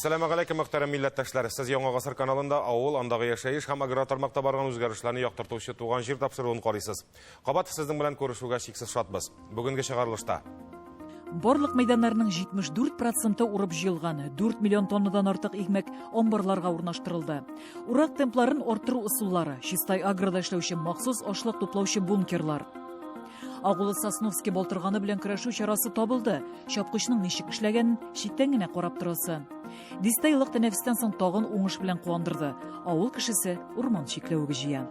Assalamu alaikum, muhtaram millatdoshlar. Siz Yangi G'asr kanalында avul, andagы яшәеш һәм аграр тармакта барган үзгәрешләрне яктыртучы туган җир тапшыруын карыйсыз. Кабат сезнең белән күрешүгә шиксез шатбыз. Бүгенге чыгарылышта Барлык мәйданнарның 74% урып җыелган, 4 миллион тоннадан артык игмәк амбарларга урнаштырылды. Урак темпларын арттыру ысуллары, Чистай аграда эшләүче махсус ашлык туплаучы бункерлар. Агулы Сосновский болтырганы белән көрәшү чарасы табылды. Чапкычның ничек эшләгәнен читтән генә карап торасы. Дистайлык тәнәфестән соң тагын уңыш белән куандырды. Авыл кешесе урман чикләвеге җыя.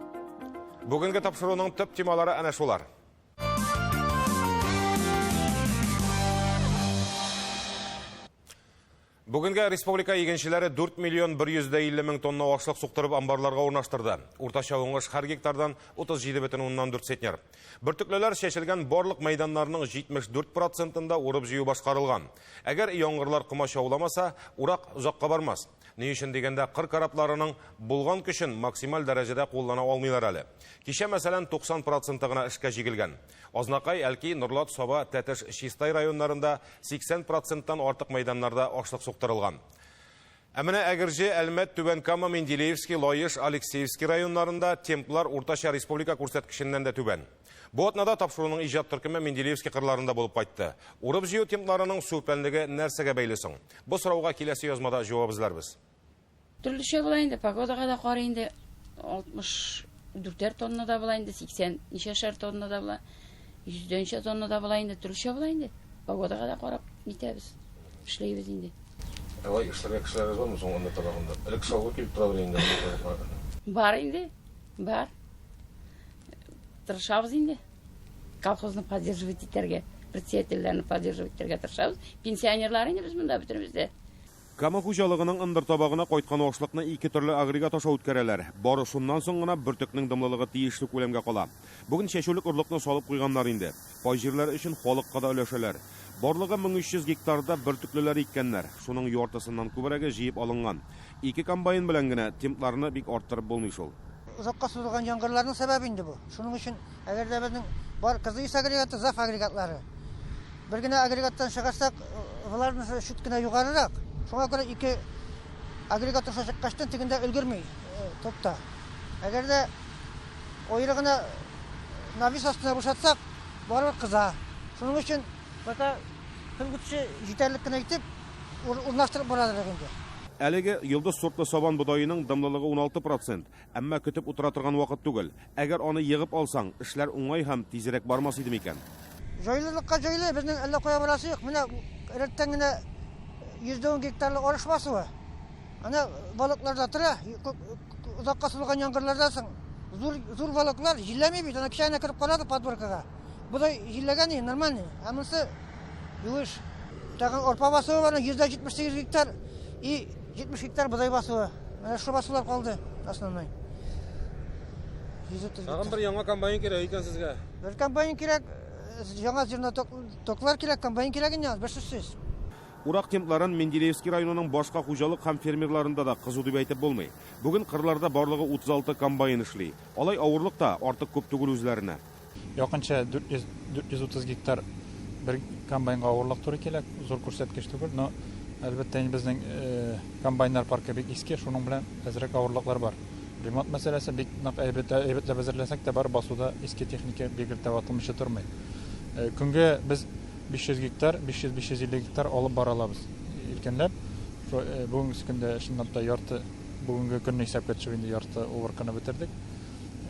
Бүгенге тапшыруның төп темалары әнә шулар. Бүгенге республика игенчеләре 4 миллион 150 мең тонна ашлык суктырып амбарларга урнаштырды. Уртача уңыш һәр гектардан 37,4 центнер. Бөртеклеләр чәчелгән барлык мәйданнарның 74%-ында урып җыю башкарылган. Әгәр яңгырлар комачауламаса, урак узакка бармас. Ни өчен дигәндә кыр карапларының булган көчен максималь дәрәҗәдә куллана алмыйлар әле. Кичә мәсәлән 90% гына эшкә җигелгән. Азнакай, Әлки, Норлат, Саба, Тәтеш, Чистай районнарында 80%-тан артык мәйданнарда ашлык суктырылган. Ә менә Әгерҗе, Әлмәт, Түбән-Кама, Менделеевский, Лаеш, Алексеевский районнарында темплар уртача республика күрсәткеченнән дә түбән. Бу атнада тапшыруның иҗат төркеме Менделеевский кырларында булып кайтты. Урып җыю темпларының сүпәнлеге нәрсәгә бәйле соң? Бу сорауга киләсе язмада җавап эзләрбез. Төрлечә була инде, погодага да карый инде 64 тонна да була инде, 80 ничәшәр тонна да була, 100 тонна да була инде, төрлечә була инде. Погодага да карап нитәбез, эшләйбез инде. Алай эшләргә кешеләр бармы соң анда табагында? Элек шауга килеп тора инде. Бар инде, бар. Тырышабыз инде. Колхозны поддерживать итәргә, председательләрне поддерживать итәргә тырышабыз. Пенсионерлар инде без монда бөтенбездә. Кама хуҗалыгының ындыр табагына кайткан ашлыкны 2 төрле агрегат аша үткәрәләр. Бары шуннан соң гына бөртекнең дымлылыгы тиешле күләмгә кала. Бүген чәчүлек урлыкны салып куйганнар инде. Пай җирләр өчен халыкка да өләшәләр. Барлыгы 1300 гектарда бөртеклеләр иккәннәр. Шуның яртысыннан күбрәге җыеп алынган. 2 комбайн белән генә темпларны бик арттырып булмый шул. Узакка сузылган яңгырларның сәбәбе инде бу. Шуның өчен әгәр дә безнең бар кызыйс агрегаты, заф агрегатлары. Бер генә агрегаттан чыгарсак, буларны шут кенә югарырак. Шуңа күрә 2 агрегат аша чыккачтан тигендә өлгермәй топта. Әгәр дә ойрыгына навис астына бушатсак, барып кыза. Шуның өчен бата кылгычы җитәрлек кенә итеп урнаштырып барадыр инде. Әлеге йылдыз сортлы сабан бодайының дымлылыгы 16%, әмма көтеп утыра торган вакыт түгел. Әгәр аны йыгып алсаң, эшләр уңай һәм тизрәк бармас иде микән? Җайлылыкка җайлы, безнең әллә кая барасы юк. Менә рәттән генә 110 гектарлы арыш басуы. Ана балыкларда тора, узакка сузылган яңгырлардан соң зур балыклар җилләми бит, ана кичәне кирип калады подборкага. Бу да җилләгән, нормальный. Амысы юеш. Тагын арпа басуы бар, 178 гектар и 70 гектар будай басуы. Менә шу басулар калды основной. Тагын бер яңа комбайн кирәк икән сезгә. Бер комбайн кирәк, яңа зерно токлар кирәк, комбайн кирәк инде, бер сүзсез. Урак темпларын Менделеевский районының башка хуҗалык һәм фермерларында да кызу дип әйтеп булмый. Бүген кырларда барлыгы 36 комбайн эшли. Алай авырлык та артык күп түгел үзләренә. Якынча 430 гектар бер комбайнга авырлык туры килә, зур күрсәткеч түгел, но әлбәттә безнең комбайннар паркы бик иске, шуның белән әзрәк авырлыклар бар. Ремонт мәсьәләсе бик нык әйбәтләп әзерләсәк тә бар, басуда иске техника бигрәк ватылмыйча тормый. Көнгә без 500 гектар, 500-550 гектар алып бара алабыз. Иркенләп, бүгенге көндә шуннан да ярты, бүгенге көнне исәпкә төшеп инде ярты убырканы бетердек.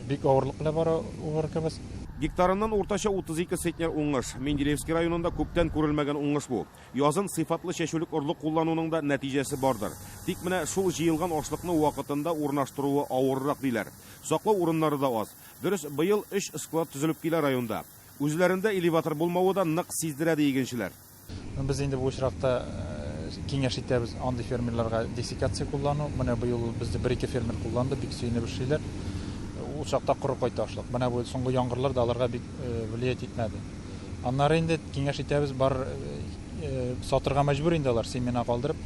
Бик авырлыклы бара убыркыбыз. Гектарыннан уртача 32 центнер уңыш. Менделеевский районында күптән күрелмәгән уңыш бу. Язын сыйфатлы чәчүлек орлык куллануның да нәтиҗәсе бардыр. Тик менә шул җыелган ашлыкны вакытында урнаштыруы авыррак диләр. Саклау урыннары да аз. Дөрес, быел 3 склад төзелеп килә районда. Үзләрендә элеватор булмавы да нык сиздерә ди игенчеләр. Без инде бу очракта киңәш итәбез андый фермерларга десикация куллану. Менә быел бездә 1-2 фермер кулланды, бик сөйнеп эшлиләр. Ул чакта коры кайта ашлык. Менә бу соңгы яңгырлар да аларга бик влиять итмәде. Аннары инде киңәш итәбез бар сатырга мәҗбүр инде алар, семена калдырып,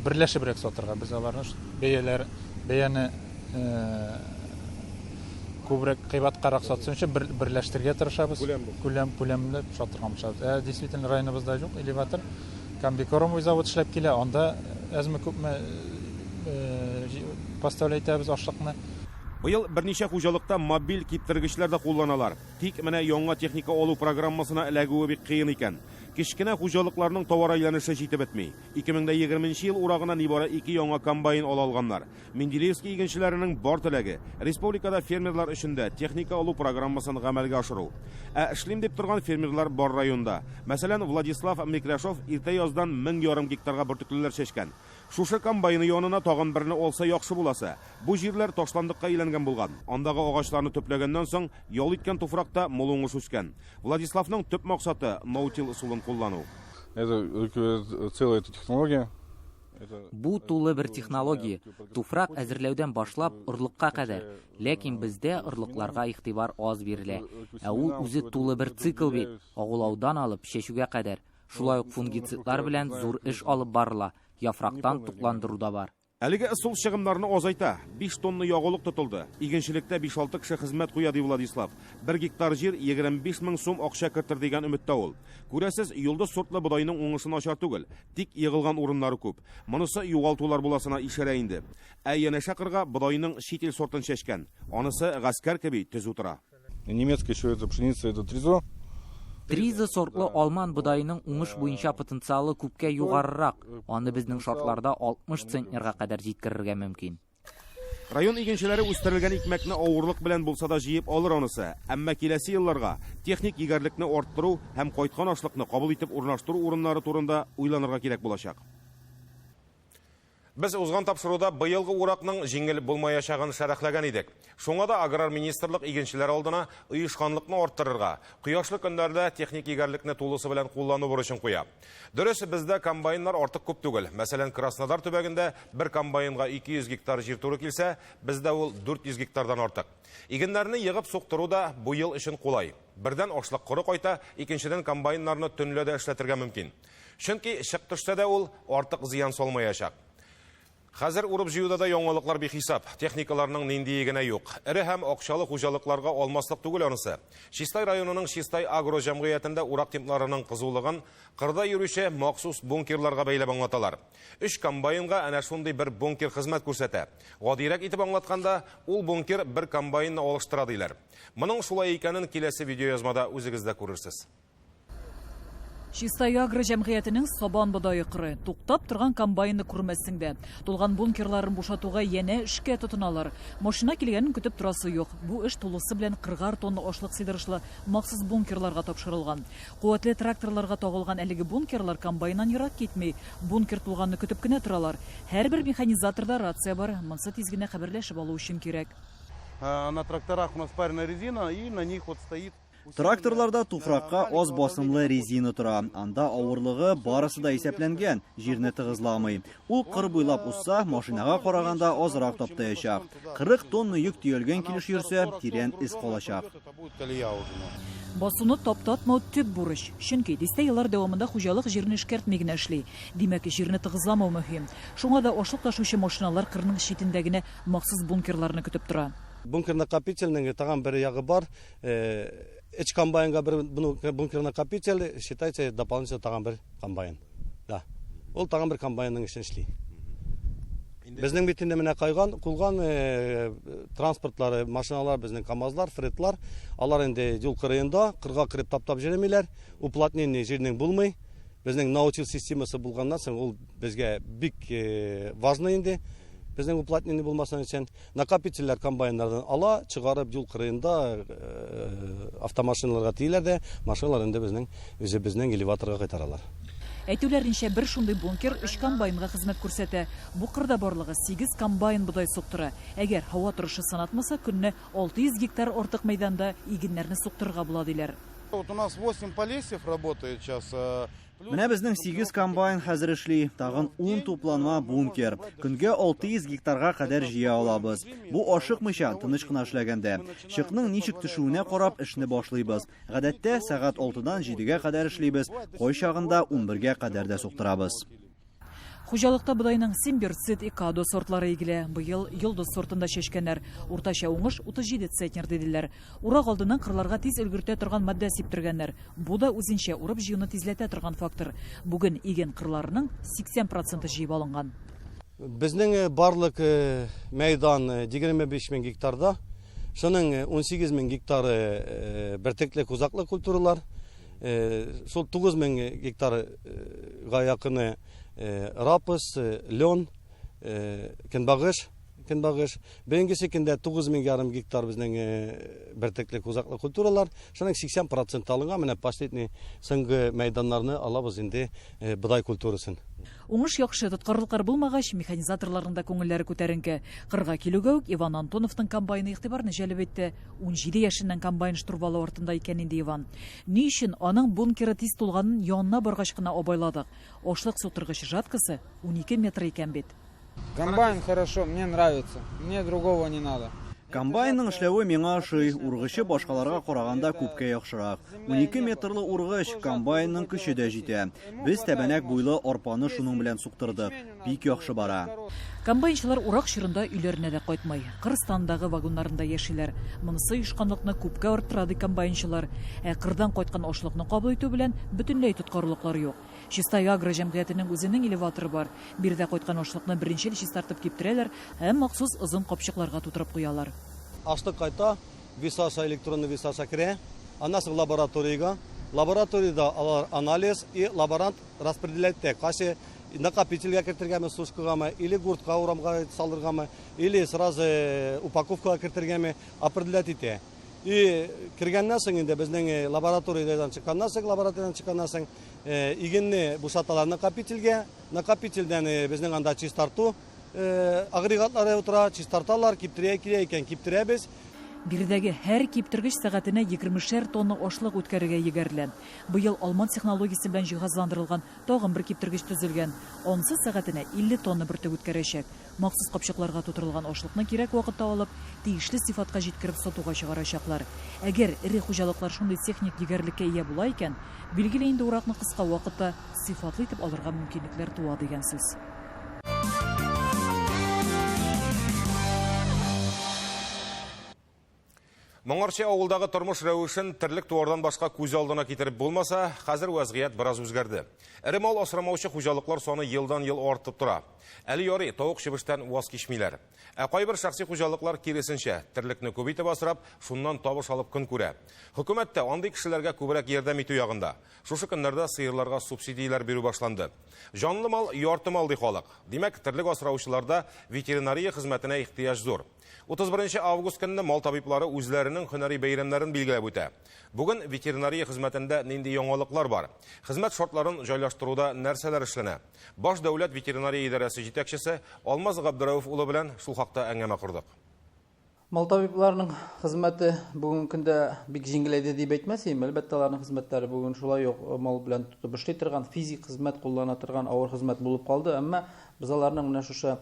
берләшебрәк сатырга. Без аларны бәяне күбрәк кыйбаткарак сатсын өчен берләштергә тырышабыз. Күләмле сатырга тырышабыз. Действительно районыбызда юк элеватор. комбикормовый завод эшләп килә, анда әзме күпме поставлять итәбез ашлыкны. Быел берничә хуҗалыкта мобиль киптергечләр дә кулланалар. Тик менә яңа техника алу программасына эләгүе бик кыен икән. Кичкенә хуҗалыкларның товар әйләнеше җитеп бетми. 2020 ел урагына нибары 2 яңа комбайн ала алганнар. Менделеевский игенчеләренең бар теләге республикада фермерлар өчен дә техника алу программасын гамәлгә ашыру. Эшлим дип торган фермерлар бар районда. Мәсәлән, Владислав Микрашов иртә яздан 1000 гектарга бөртеклеләр чәчкән. Шушы комбайны янына тагын берне алса яхшы буласы. Бу җирләр ташландыкка әйләнгән булган. Андагы агачларны төпләгәннән соң ял иткән туфракта молуңыш үскән. Владиславның төп максаты наутил усулын куллану. Это целая эта технология. Бу тулы бер технология. Туфрак әзерләүдән башлап орлыкка кадәр. Ләкин бездә орлыкларга игътибар аз бирелә. Ә ул үзе тулы бер цикл бит. Агулаудан алып чәчүгә кадәр. Шулай ук фунгицидлар белән зур эш алып барыла. Яфрактан тукландыру да бар. Әлеге ысул чыгымнарны азайта. 5 тонна ягулык тотылды. Игенчелектә 5-6 кеше хезмәт куя ди Владислав. 1 гектар җир 25 000 сум акча кертер дигән өметтә ул. Күрәсез, йолдыз сортлы бодайның уңышын ачар түгел. Тик егылган урыннары күп. Монысы югалтулар буласына ишарә инде. Ә янәшә кырга бодайның шител сортын чәчкән. Анысы гаскәр кеби төз утыра. Немецкая еще это пшеница, это тризо. Триза сортлы алман бодайының уңыш буенча потенциалы күпкә югарырак. Аны безнең шартларда 60 центнерга кадәр җиткерергә мөмкин. Район игенчеләре үстерелгән икмәкне авырлык белән булса да җыеп алыр анысы. Әмма киләсе елларга техник егәрлекне арттыру һәм кайткан ашлыкны кабул итеп урнаштыру урыннары турында уйланырга кирәк булачак. Без узган тапшыруда быелгы уракның җиңел булмаячагын шәрехләгән идек. Шуңа да аграр министрлык игенчеләр алдына оешканлыкны арттырырга, кояшлы көндәрдә техник егәрлекне тулысы белән куллану бурычын куя. Дөрес, бездә комбайннар артык күп түгел. Мәсәлән, Краснодар төбәгендә бер комбайнга 200 гектар җир туры килсә, бездә ул 400 гектардан артык. Игеннәрне егып суктыру да бу ел өчен кулай. Бердән ашлык коры кайта, икенчедән комбайннарны төнләдә эшләтергә мөмкин. Чөнки чык төштә дә ул артык зыян салмаячак. Хәзер урып җыюда да яңалыклар бихисап. Техникаларның нинди генә юк. Ире һәм акчалы хуҗалыкларга алмаслык түгел анысы. Чистай районының Чистай агро җәмгыятендә урак темпларының кызулыгын кырда йөрүче махсус бункерларга бәйләп аңлаталар. 3 комбайнга әнә шундый бер бункер хезмәт күрсәтә. Гадирәк итеп аңлатканда, ул бункер бер комбайнны алыштыра диләр. Моның шулай икәнен киләсе видеоязмада үзегез дә күрерсез. Чистай агро җәмгыятенең сабан бодайы кыры. Туктап торган комбайнны күрмәссең дә. Тулган бункерларын бушатуга янә эшкә тотыналар. Машина килгәнен көтеп торасы юк. Бу эш тулысы белән 40 тонна ашлык сыйдырышлы махсус бункерларга тапшырылган. Куәтле тракторларга тагылган әлеге бункерлар комбайннан ерак китми. Бункер тулганны көтеп кенә торалар. Һәрбер механизаторда рация бар. Монсы тиз генә хәбәрләшеп алу өчен кирәк. На тракторах у нас парная резина, и на них вот стоит. Тракторларда туфракка аз басымлы резина тора. Анда авырлыгы барысы да исәпләнгән, җирне тыгызламый. Ул кыр буйлап усса, машинага караганда азрак таптаячак. 40 тонна йөк төялгән килеш йөрсә, тирән из калачак. Басуны таптатмау төп бурыч. Чөнки дистә еллар дәвамында хуҗалык җирне эшкәртми генә эшли. Димәк, җирне тыгызламау мөһим. Шуңа да ашлык ташучы машиналар кырның читендә генә махсус бункерларны көтеп тора. Бункер накопительный тагын бер ягы бар. Эч комбайнга бер бункер накопитель считается дополнительно тагын бер комбайн. Да. Ул тагын бер комбайнның эшен эшли. Безнең битендә менә кулган транспортлары, машиналар, безнең КАМАЗлар, фретлар, алар инде юл кырыенда, кырга кирип таптап җиремиләр. Уплотнение җирнең булмый. Безнең наутил системасы булганнан соң ул безгә бик важный инде. Безнең уплотнение булмасаң өчен накопительләр комбайннардан ала, чыгарып юл кырыенда автомашиналарга тиеләр дә, машиналар инде безнең элеваторга кайтаралар. Әйтүләренчә, бер шундый бункер 3 комбайнга хезмәт күрсәтә. Бу кырда барлыгы 8 комбайн бодай суктыра. Әгәр һава торышы санатмаса, көнне 600 гектар артык мәйданда игеннәрне суктырырга була диләр. Вот у нас 8 полесьев работает сейчас. Менә безнең 8 комбайн хәзер эшли, тагын 10 тупланма бункер. Көнгә 600 гектарга кадәр җыя алабыз. Бу ашыкмыйча тыныч кына эшләгәндә. Чыкның ничек төшүенә карап эшне башлыйбыз. Гадәттә сәгать 6дан 7гә кадәр эшлибез, кай чагында 11гә кадәр дә суктырабыз. Хуҗалыкта бодайның Симбирцит, Икадо сортлары егелә. Быел йолдыз сортында чәчкәннәр. Уртача уңыш 37 центнер диделәр. Урак алдыннан кырларга тиз өлгертә торган матдә сиптергәннәр. Бу да үзенчә урып җыюны тизләтә торган фактор. Бүген иген кырларының 80% җыеп алынган. Безнең барлык мәйдан 25 мең гектарда. Шуның 18 мең гектары бертеклек узаклы культуралар. Шул 9 мең гектарга якыны рапс, лен, көнбагыш. Бергесе көндә 9,5 гектар безнең бертеклек узаклы культуралар. Шуның 80% алынган. Менә последний соңгы мәйданнарны алабыз инде бодай культурасын. Уңыш яхшы, тоткарлыклар булмагач, механизаторларның да күңелләре күтәренке. 40 килогә үк Иван Антоновның комбайны игътибарны җәлеп итте. 17 яшеннән комбайн штурвалы артында икән инде Иван. Ни өчен аның бункеры тиз тулганын янына баргач кына абайладык. Ашлык сутыргыч жаткасы 12 метр икән бит. Комбайн хорошо, мне нравится. Мне другого не надо. Комбайнның эшләве миңа ошый, ургычы башкаларга караганда күпкә яхшырак. 12 метрлы ургыч комбайнның көче дә җитә. Без тәбәнәк буйлы арпаны шуның белән суктырдык. Бик яхшы бара. Комбайнчылар урак чорында өйләренә дә кайтмай. Кыргызстандагы вагоннарында яшиләр. Монысы оешканлыкны күпкә арттырады комбайнчылар. Кырдан кайткан ашлыкны кабул итү белән бөтенләй тоткарлыклар юк. Чистай агро җәмгыятенең үзенең элеваторы бар. Бирдә кайткан ашлыкны беренчел чистартып киптерәләр һәм махсус озын капчыкларга тутырып куялар. Ашлык кайта, висаса электронный висаса керә, аннан лабораториягә. Лабораториядә алар анализ и лаборант распределяет кайсы накопительгә кертергәме, сушкагамы, или гуртка урамга салыргамы, или сразу упаковкага кертергәме определять итә. И кергәннән соң инде безнең лабораториядан чыкканнан соң, игенне бушаталар накопительгә, накопительдән безнең анда чистарту агрегатлары утыра, чистарталар, киптерәбез. Бирдәге һәр киптергеч сәгатенә 20 тонна ашлык үткәрергә егәрлән. Быел Алман технологиясе белән җиһазландырылган тагын бер киптергеч төзелгән. Онсы сәгатенә 50 тонна бөртек үткәрәчәк. Махсус капчыкларга тутырылган ашлыкны кирәк вакытта алып, тиешле сыйфатка җиткереп сатуга чыгарачаклар. Әгәр ире хуҗалыклар шундый техник егәрлеккә ия була икән, билгеле инде уракны кыска вакытта сыйфатлы итеп алырга мөмкинлекләр туа дигән сүз. Моңарчы авылдагы тормыш рәвешен тирлек туардан башка күз алдына китереп булмаса, хәзер вазгыять бераз үзгәрде. Ире мал асрамаучы хуҗалыклар саны елдан-ел артып тора. Әле ярый тавык чебештән ваз кичмиләр. Кайбер шәхси хуҗалыклар киресенчә тирлекне күбәйтеп асрап, шуннан табыш алып көн күрә. Хөкүмәт тә андый кешеләргә күбрәк ярдәм итү ягында. Шушы көннәрдә сыерларга субсидияләр бирү башланды. Җанлы мал, ярты мал ди халык. Димәк, тирлек асраучыларда ветеринария хезмәтенә ихтыяҗ зур. 31 август көнне мал табиблары үзләренең һөнәри бәйрәмнәрен билгеләп үтә. Бүген ветеринария хезмәтендә нинди яңалыклар бар? Хезмәт шартларын җайлаштыруда нәрсәләр эшләнә? Баш дәүләт ветеринария идарәсе җитәкчесе Алмаз Габдраев улы белән шул хакта әңгәмә курдык. Мал табибларының хезмәте бүген көндә бик җиңеләйде дип әйтмәсем, әлбәттә аларның хезмәтләре бүген шулай ук мал белән тотып эшли торган, физик хезмәт куллана торган авыр хезмәт булып калды, әмма без аларның менә шушы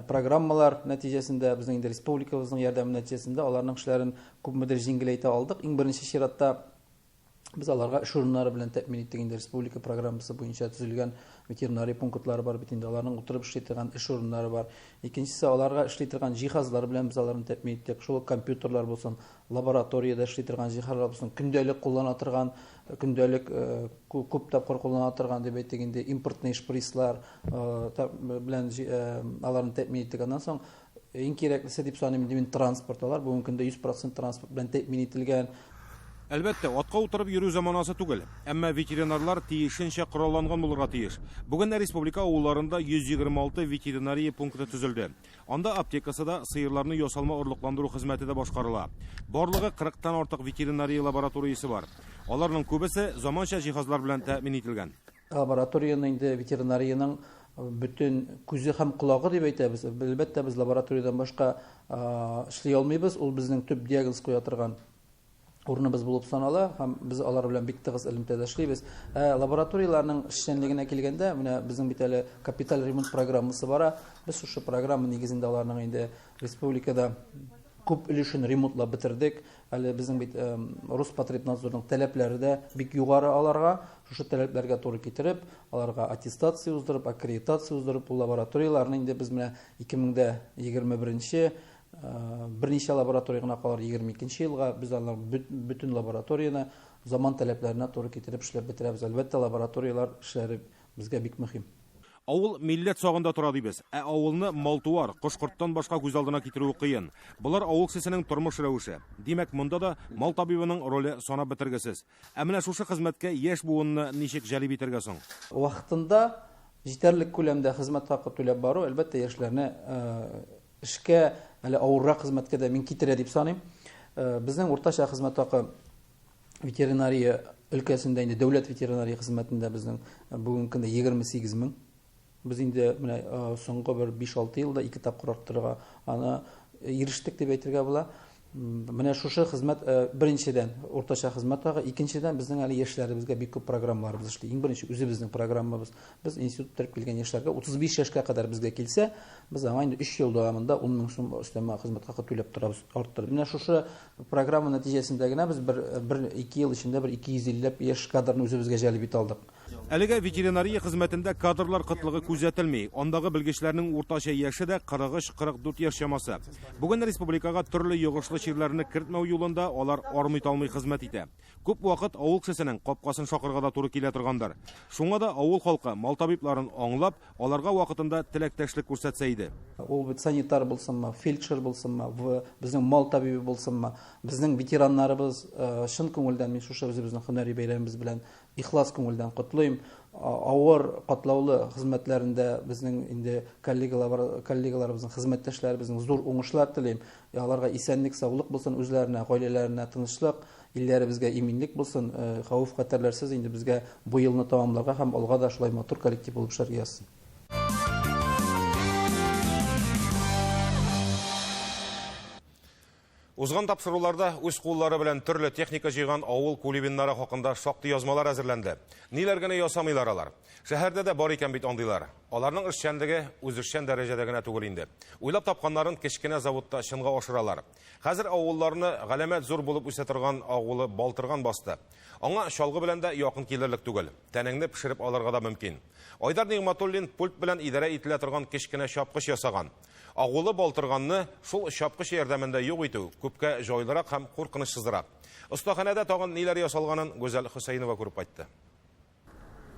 программалар нәтиҗәсендә, безнең инде республикабызның ярдәме нәтиҗәсендә аларның эшләрен күпмедер җиңеләйтә алдык. Иң беренче чиратта без аларга эш урыннары белән тәэмин иттек. Инде республика программасы буенча төзелгән ветеринария пунктлары бар бит инде, аларның утырып эшли торган эш урыннары бар. Икенчесе, аларга эшли торган җиһазлар белән без аларны тәэмин иттек. Шул компьютерлар булсын, лабораториядә эшли торган җиһазлар булсын, көндәлек куллана торган, көндәлек күп тапкыр куллана торган дип әйтик инде, импортный шприцлар белән аларны тәэмин иттек. Аннан соң иң кирәклесе дип саныйм инде транспортлар. Бүген көндә 100% транспорт белән тәэмин ителгән. Әлбәттә, атка утырып йөрү заманасы түгел, әмма ветеринарлар тиешенчә коралланган булырга тиеш. Бүген республика авылларында 126 ветеринария пункты төзелде. Анда аптекасы да, сыерларны ясалма орлыкландыру хезмәте дә башкарыла. Барлыгы 40тан артык ветеринария лабораториясе бар. Аларның күбесе заманча җиһазлар белән тәэмин ителгән. Лабораторияның инде ветеринарияның бөтен күзе һәм колагы дип әйтәбез. Әлбәттә, без лабораториядан башка эшли алмыйбыз. Ул безнең төп диагноз куя торган урыныбыз булып санала, һәм без алар белән бик тыгыз элемтәдә эшлибез. Лабораторияларның эшчәнлегенә килгәндә, менә безнең бит әле капиталь ремонт программасы бара. Без шушы программа нигезендә аларның инде республикада күп өлешен ремонтлап бетердек. Әле безнең бит Роспотребнадзорның таләпләре дә бик югары аларга. Шушы таләпләргә туры китереп, аларга аттестация уздырып, аккредитация уздырып, ул лабораторияларны инде без менә 2021 берничә лаборатория гына калыр 22 елга без алар бөтен лабораторияны заман таләпләренә туры китереп эшләп бетерәбез. Әлбәттә, лабораториялар эшләре безгә бик мөһим. Авыл милләт сагында тора дибез. Авылны мал-туар, кош-корттан башка күз алдына китерү кыен. Булар авыл кешесенең тормыш рәвеше. Димәк, монда да мал табибының роле санап бетергесез. Менә шушы хезмәткә яшь буынны ничек җәлеп итәргә соң? Вакытында җитәрлек күләмдә хезмәт хакы түләп бару, әлбәттә, яшьләрне эшкә, әле авыррак хезмәткә дә мин китерә дип саныйм. Безнең уртача хезмәт хакы ветеринария өлкәсендә инде дәүләт ветеринария хезмәтендә безнең бүгенге көндә 28 мең. Biz инде менә соңгы бер 5-6 елда 2 тапкыр арттырырга аны ирештек дип әйтергә була. Менә шушы хезмәт беренчедән уртача хезмәт хакы, икенчедән безнең әле яшьләребезгә бик күп программаларыбыз эшли. Иң беренче үзебезнең программабыз. Без институт бетереп килгән яшьләргә 35 яшькә кадәр безгә килсә, без аңа инде 3 ел дәвамында 10 мең сум өстәмә хезмәт хакы түләп торабыз, арттырып. Менә шушы программа нәтиҗәсендә генә без 1-2 ел эчендә 250 яшь кадрны үзебезгә җәлеп итә алдык. Әлегә ветеринария хезмәтендә кадрлар кытлыгы күзәтелми. Андагы белгечләрнең уртача яше дә 43-44 яшь чамасы. Бүген республикага төрле йогышлы чирләрне кертмәү юлында алар армый-талмый хезмәт итә. Күп вакыт авыл кешесенең капкасын шакырга да туры килә торгандар. Шуңа да авыл халкы мал табибларын аңлап, аларга вакытында теләктәшлек күрсәтсә иде. Ул бит санитар булсынмы, фельдшер булсынмы, безнең мал табибы булсынмы, безнең ветераннарыбыз шын күңелдән мин шушы үзебезнең һөнәри бәйрәмебез белән ихлас күңелдән котлыйм. Авыр катлаулы хезмәтләрендә безнең инде коллегаларыбызның хезмәттәшләребезнең зур уңышлар телим. Аларга исәнлек, саулык булсын, үзләренә, гаиләләренә тынычлык, илләребезгә иминлек булсын, хәвеф-хәтерләрсез инде безгә бу елны тәмамларга һәм алга да шулай матур коллектив булып эшләргә язсын. Узган тапшыруларда үз куллары белән төрле техника җыйган авыл кулибиннары хакында шактый язмалар әзерләнде. Ниләр генә ясамыйлар алар. Шәһәрдә дә бар икән бит андыйлар. Аларның эшчәнлеге үзешчән дәрәҗәдә генә түгел инде. Уйлап тапканнарын кечкенә заводта чынга ашыралар. Хәзер авылларны галәмәт зур булып үсә торган авылы Балтырган басты. Аңа чалгы белән дә якын килерлек түгел. Тәнеңне пешереп алырга да мөмкин. Айдар Нигъматуллин пульт белән идарә ителә торган кечкенә чапкыч ясаган. Авылы Балтырганны шул чапкыч ярдәмендә юк итү күпкә җайлырак һәм куркынычсызрак. Остаханәдә тагын ниләр ясалганын Гүзәл Хөсәйнова күреп кайтты.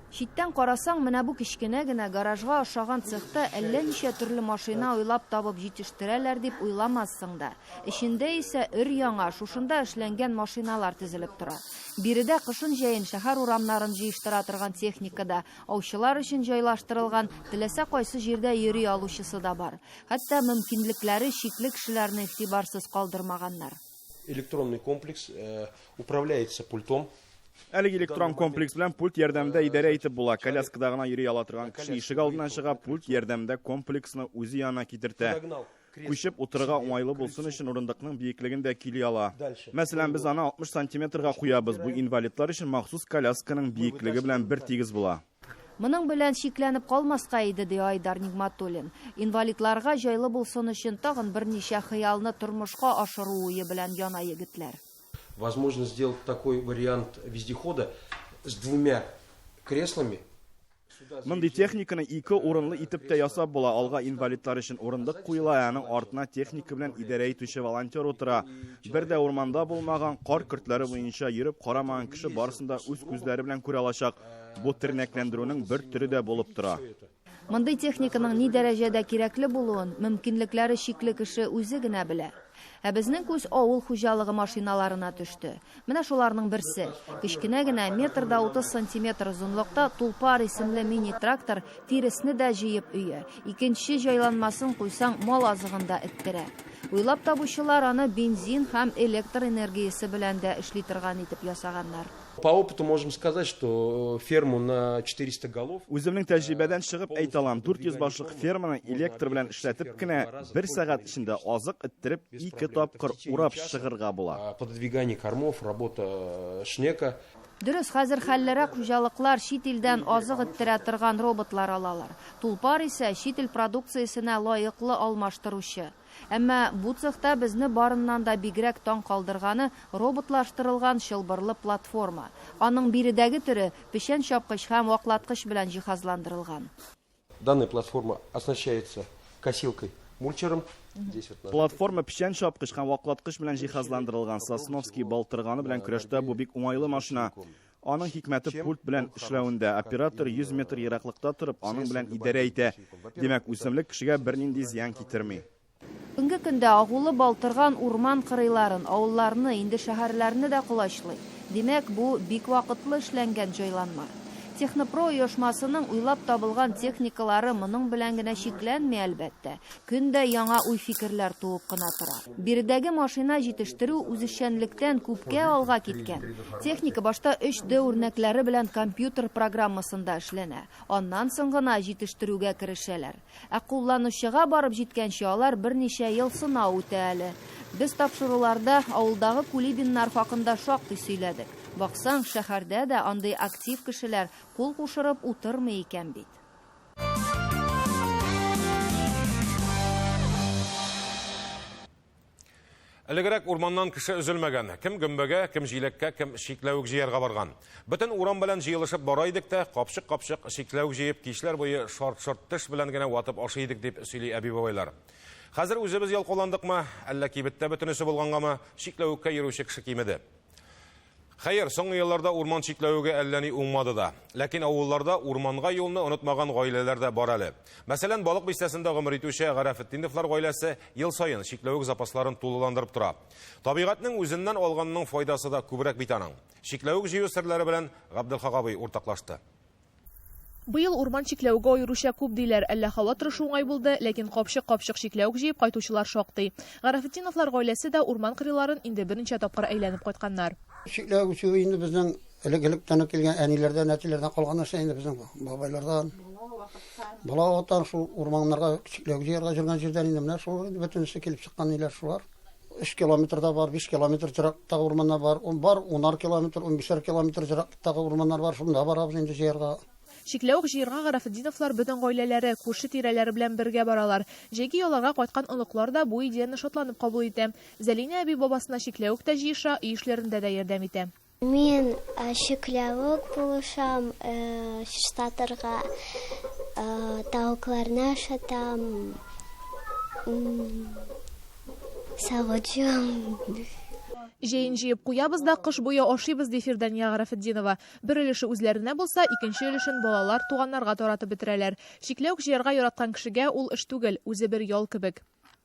Читтән карасаң, менә бу кичкенә генә гаражга ошаган цехта әллә ничә төрле машина уйлап табып җитештерәләр дип уйламассың да. Эчендә исә өр-яңа шушында эшләнгән машиналар тезелеп тора. Биредә кышын-җәен шәһәр урамнарын җыештыра торган техникада, аучылар өчен җайлаштырылган, теләсә кайсы җирдә йөри алучысы да бар. Хәтта мөмкинлекләре чикле кешеләрне игътибарсыз калдырмаганнар. Электронный комплекс управляется пультом. Әлеге электрон комплекс белән пульт ярдәмендә идарә итеп була. Коляскада гына йөри ала торган кеше ишек алдына чыга, пульт ярдәмендә комплексны үзе янына китертә. Күчеп утырырга уңайлы булсын өчен урындыкның биеклеген дә кили ала. Мәсәлән, без аны 60 сантиметрга куябыз. Бу инвалидлар өчен махсус колясканың биеклеге белән бер тигез була. Моның белән шикләнеп калмаска иде, ди Айдар Нигъматуллин. Инвалидларга җайлы булсын өчен тагын берничә хыялны тормышка ашыру уе белән яна егетләр. Возможно сделать такой вариант вездехода с 2 креслами. Мондый техниканы 2 урынлы итеп тә ясап була. Алга инвалидлар өчен урындык куела, аның артына техника белән идарә итүче волонтер утыра. Бер дә урманда булмаган кар көртләре буенча йөреп карамаган кеше барысында үз күзләре белән күрә алачак. Бу тернәкләндерүнең бер төре дә булып тора. Мондый техниканың ни дәрәҗәдә кирәкле булуын мөмкинлекләре чикле кеше үзе генә белә. Ә безнең күз авыл хуҗалыгы машиналарына төште. Менә шуларның берсе. Кичкенә генә метрда 30 сантиметр озынлыкта Тулпар исемле мини-трактор тиресне дә җыеп өя. Икенче җайланмасын куйсаң мал азыгында эттерә. Уйлап табучылар аны бензин һәм электр энергиясе белән дә эшли торган итеп ясаганнар. По опыту можем сказать, что ферму на 400 голов. Үземнең тәҗрибәдән чыгып әйтә алам, 400 башлык ферманы электр белән эшләтеп кенә 1 сәгать эчендә азык иттереп 2 тапкыр урап чыгырга була. Пододвигание кормов, работа шнека. Дөрес, хәзер хәлләрәк хуҗалыклар чит илдән азык иттерә торган роботлар алалар. Тулпар исә чит ил продукциясенә лаеклы алмаштыручы. Әмма бу цехта безне барыннан да бигрәк таң калдырганы роботлаштырылган чылбырлы платформа. Аның биредәге төрө печән чапкыч һәм ваклаткыч белән җиһазландырылган. Данная платформа оснащается косилкой, мульчером. Платформа печән чапкыч һәм ваклаткыч белән җиһазландырылган. Сосновский балтырганы белән көрәштә бу бик уңайлы машина. Аның хикмәте пульт белән эшләвендә. Оператор 100 метр ераклыкта торып, аның белән идарә итә. Димәк, үсемлек кешегә бернинди зыян китерми. Бүгенге көндә агулы балтырган урман кырыйларын, авылларны, инде шәһәрләрне дә кулачлый. Димәк, бу бик вакытлы эшләнгән җайланма. Технопро оешмасының уйлап табылган техникалары моның белән генә шикләнми әлбәттә. Көндә яңа уй фикерләр туып кына тора. Биредәге машина җитештерү үзешчәнлектән күпкә алга киткән. Техника башта 3D үрнәкләре белән компьютер программасында эшләнә. Аннан соң гына җитештерүгә керешәләр. Ә кулланучыга барып җиткәнче алар берничә ел сынау үтә әле. Без тапшыруларда авылдагы кулибиннар хакында шактый сөйләдек. Баксаң, шәһәрдә дә андый актив кешеләр кул кушырып утырмый икән бит. Элегрәк урманнан кеше өзелмәгән. Кем гөмбәгә, кем җилеккә, кем шикләвек җыярга барган. Бөтен урам белән җыелышып бара идек тә, капчык-капчык шикләвек җыеп, кичләр буе шарт-шарт теш белән генә ватып ашый идек дип сөйли әби бабайлар. Хәзер үзебез ялкауландыкмы, әллә кибеттә бөтенесе булгангамы, шикләвеккә йөрүче кеше кимеде. Хәер, соңгы елларда урман шикләвеге әллә ни уңмады да. Ләкин авылларда урманга юлны онытмаган гаиләләр дә бар әле. Мәсәлән, балык бистәсендә гомер итүче Гарәфетдиновлар гаиләсе ел сайын шикләвек запасларын тулыландырып тора. Табигатьнең үзеннән алганның файдасы да күбрәк бит аның. Шикләвек җыю серләре белән Габделхак абый уртаклашты. Быел урман шикләвегә аеруча күп диләр, әллә һава торышы уңай булды, ләкин капчык-капчык шикләвек җыеп кайтучылар шактый. Гарәфетдиновлар гаиләсе дә урман кырыйларын инде берничә тапкыр әйләнеп кайтканнар. Шикләвек җыю инде безнең элек-электән килгән әниләрдән, әтиләрдән калган нәрсә инде безнең бабайлардан. Бала вакыттан шул урманнарга шикләвек җыярга җөргән җирдән инде менә шул бөтенесе килеп чыккан ниләр шулар. 3 километрда бар, 5 километр җырактагы урманнар бар, 10 километр, 15 километр җырактагы урманнар бар, шунда барабыз инде җыярга. Шикләвек җыярга Гарәфетдиновлар бөтен гаиләләре, күрше тирәләре белән бергә баралар. Җәйге ялларга кайткан оныклар да бу идеяны шатланып кабул итә. Зәлинә әби бабасына шикләвек тә җыеша, үй эшләрендә дә ярдәм итә. Мин шикләвек булышам, штатырга тавыкларны ашатам, савыджам. Җәен җыеп куябыз да кыш буе ашыйбыз ди Фирдания Гарәфетдинова. Бер өлеше үзләренә булса, икенче өлешен балалар, туганнарга таратып бетерәләр. Шикләвек җыярга яраткан кешегә ул эш түгел, үзе бер ял кебек.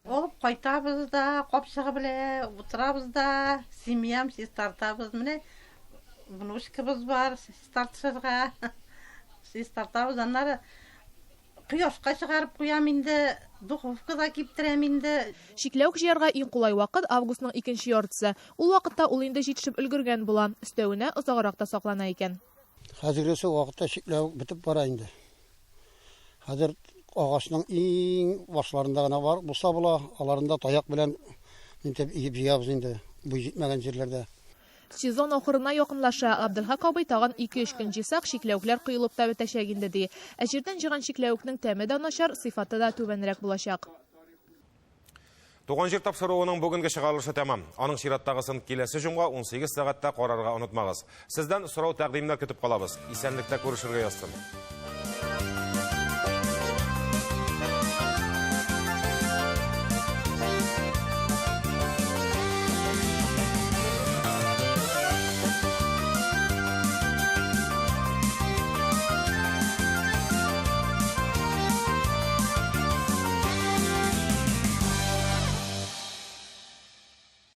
Алып кайтабыз да, капчыгы белән утырабыз да, семьям сез тартабыз. Менә внучкабыз бар, сез тартышырга. Сез тартабыз, аннары кояшка чыгарып куям инде, духовкада киптерәм инде. Шикләвек җыярга иң кулай вакыт августның 2нче яртысы. Ул вакытта ул инде җитешеп өлгергән була, өстәвенә озаграк та саклана икән. Хәзергесе вакытта шикләвек бетеп бара инде. Хәзер агачның иң башларында гына бар, булса була, аларында таяк белән интеп иеп җыябыз инде, бу җитмәгән җирләрдә. Сезон ахырына якынлаша, Габделхак абый тагын 2-3 көн җыйсак, шикләвекләр кыелып та бетәчәк инде ди. Ә җирдән җыган шикләвекнең тәме дә начар, сыйфаты да түбәнрәк булачак. Туган җир тапшыруының бүгенге чыгарылышы тәмам. Аның чираттагысын киләсе җомга 18 сәгатьтә карарга онытмагыз. Сездән сорау тәкъдимнәр көтеп калабыз. Исәнлектә күрешергә язсын.